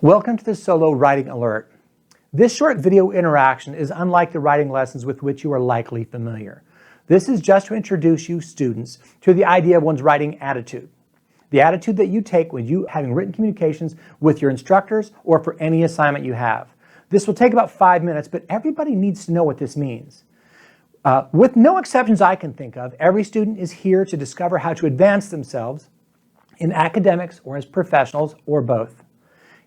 Welcome to the Solo Writing Alert. This short video interaction is unlike the writing lessons with which you are likely familiar. This is just to introduce you students to the idea of one's writing attitude. The attitude that you take when you having written communications with your instructors or for any assignment you have. This will take about 5 minutes, but everybody needs to know what this means. With no exceptions I can think of, every student is here to discover how to advance themselves in academics or as professionals or both.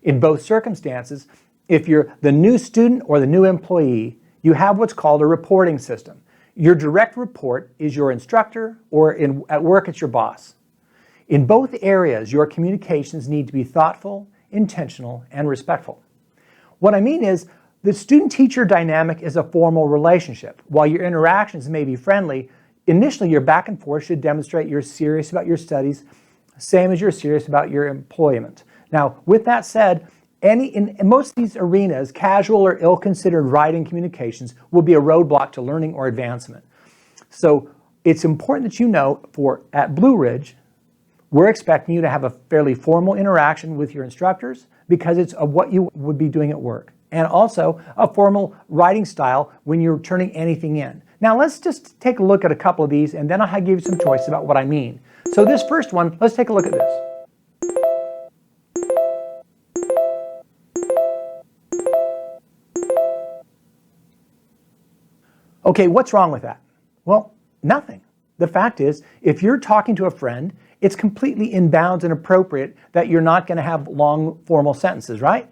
In both circumstances, if you're the new student or the new employee, you have what's called a reporting system. Your direct report is your instructor, or at work it's your boss. In both areas, your communications need to be thoughtful, intentional, and respectful. What I mean is, the student-teacher dynamic is a formal relationship. While your interactions may be friendly, initially your back and forth should demonstrate you're serious about your studies, same as you're serious about your employment. Now, with that said, in most of these arenas, casual or ill-considered writing communications will be a roadblock to learning or advancement. So it's important that you know at Blue Ridge, we're expecting you to have a fairly formal interaction with your instructors because it's what you would be doing at work. And also a formal writing style when you're turning anything in. Now let's just take a look at a couple of these and then I'll give you some choice about what I mean. So this first one, let's take a look at this. Okay, what's wrong with that? Well, nothing. The fact is, if you're talking to a friend, it's completely in bounds and appropriate that you're not going to have long formal sentences, right?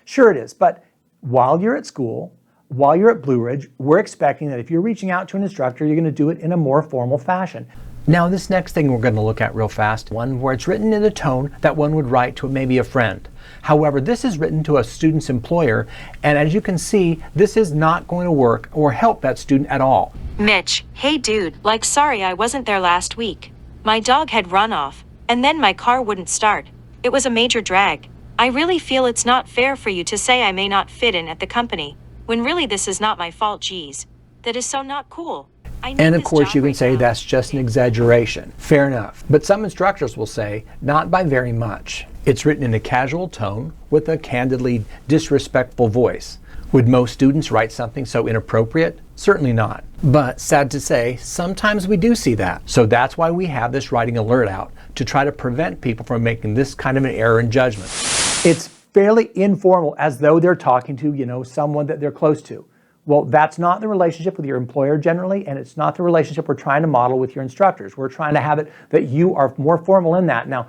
Sure it is, but while you're at school, while you're at Blue Ridge, we're expecting that if you're reaching out to an instructor, you're going to do it in a more formal fashion. Now this next thing we're going to look at real fast, one where it's written in the tone that one would write to maybe a friend. However, this is written to a student's employer, and as you can see, this is not going to work or help that student at all. Mitch, hey dude, sorry I wasn't there last week. My dog had run off, and then my car wouldn't start. It was a major drag. I really feel it's not fair for you to say I may not fit in at the company, when really this is not my fault, geez. That is so not cool. And of course you can say that's just an exaggeration. Fair enough. But some instructors will say, not by very much. It's written in a casual tone with a candidly disrespectful voice. Would most students write something so inappropriate? Certainly not. But sad to say, sometimes we do see that. So that's why we have this writing alert out, to try to prevent people from making this kind of an error in judgment. It's fairly informal, as though they're talking to, someone that they're close to. Well, that's not the relationship with your employer generally, and it's not the relationship we're trying to model with your instructors. We're trying to have it that you are more formal in that. Now,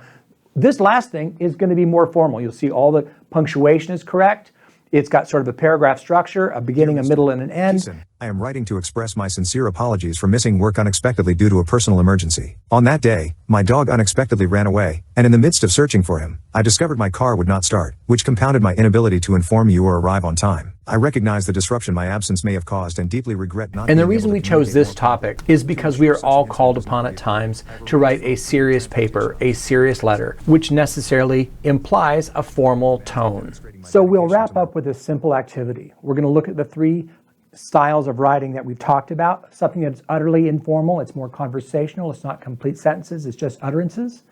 this last thing is going to be more formal. You'll see all the punctuation is correct. It's got sort of a paragraph structure, a beginning, a middle, and an end. I am writing to express my sincere apologies for missing work unexpectedly due to a personal emergency. On that day, my dog unexpectedly ran away, and in the midst of searching for him, I discovered my car would not start, which compounded my inability to inform you or arrive on time. I recognize the disruption my absence may have caused and deeply regret not. And the reason we chose this topic is because we are all called upon at times to write a serious paper, a serious letter, which necessarily implies a formal tone. So we'll wrap up with a simple activity. We're going to look at the 3 styles of writing that we've talked about. Something that's utterly informal, it's more conversational, it's not complete sentences, it's just utterances,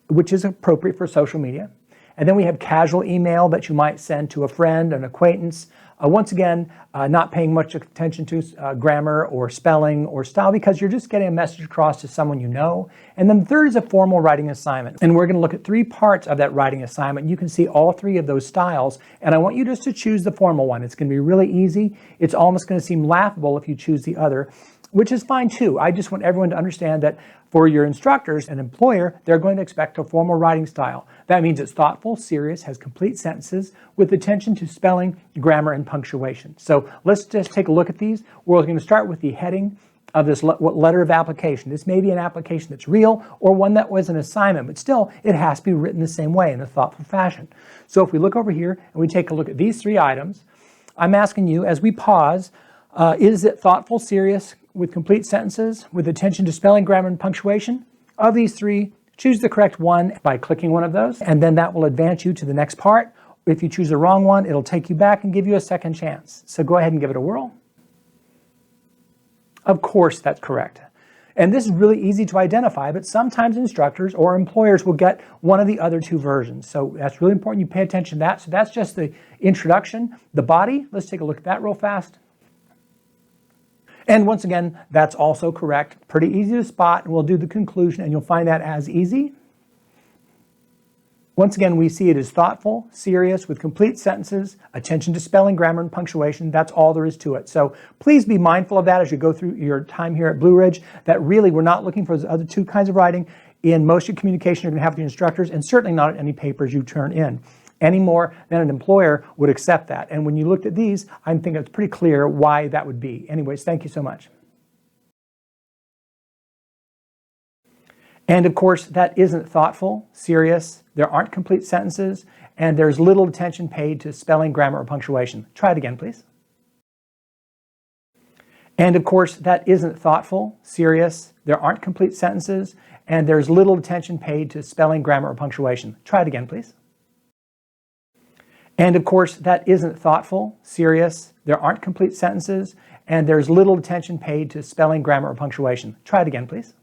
which is appropriate for social media. And then we have casual email that you might send to a friend, an acquaintance. Once again, not paying much attention to grammar or spelling or style because you're just getting a message across to someone you know. And then the third is a formal writing assignment. And we're going to look at 3 parts of that writing assignment. You can see all 3 of those styles. And I want you just to choose the formal one. It's going to be really easy. It's almost going to seem laughable if you choose the other, which is fine too. I just want everyone to understand that for your instructors and employer, they're going to expect a formal writing style. That means it's thoughtful, serious, has complete sentences with attention to spelling, grammar, and punctuation. So let's just take a look at these. We're going to start with the heading of this letter of application. This may be an application that's real or one that was an assignment, but still it has to be written the same way in a thoughtful fashion. So if we look over here and we take a look at these 3 items, I'm asking you as we pause, is it thoughtful, serious, with complete sentences, with attention to spelling, grammar, and punctuation? Of these 3, choose the correct one by clicking one of those, and then that will advance you to the next part. If you choose the wrong one, it'll take you back and give you a second chance. So go ahead and give it a whirl. Of course, that's correct. And this is really easy to identify, but sometimes instructors or employers will get one of the other two versions. So that's really important you pay attention to that. So that's just the introduction. The body, let's take a look at that real fast. And once again, that's also correct. Pretty easy to spot, and we'll do the conclusion, and you'll find that as easy. Once again, we see it as thoughtful, serious, with complete sentences, attention to spelling, grammar, and punctuation. That's all there is to it. So please be mindful of that as you go through your time here at Blue Ridge, that really we're not looking for those other two kinds of writing. In most of your communication you're going to have with your instructors, and certainly not at any papers you turn in, any more than an employer would accept that. And when you looked at these, I think it's pretty clear why that would be. Anyways, thank you so much. And of course, that isn't thoughtful, serious, there aren't complete sentences, and there's little attention paid to spelling, grammar, or punctuation. Try it again, please. And of course, that isn't thoughtful, serious, there aren't complete sentences, and there's little attention paid to spelling, grammar, or punctuation. Try it again, please. And of course, that isn't thoughtful, serious, there aren't complete sentences, and there's little attention paid to spelling, grammar, or punctuation. Try it again, please.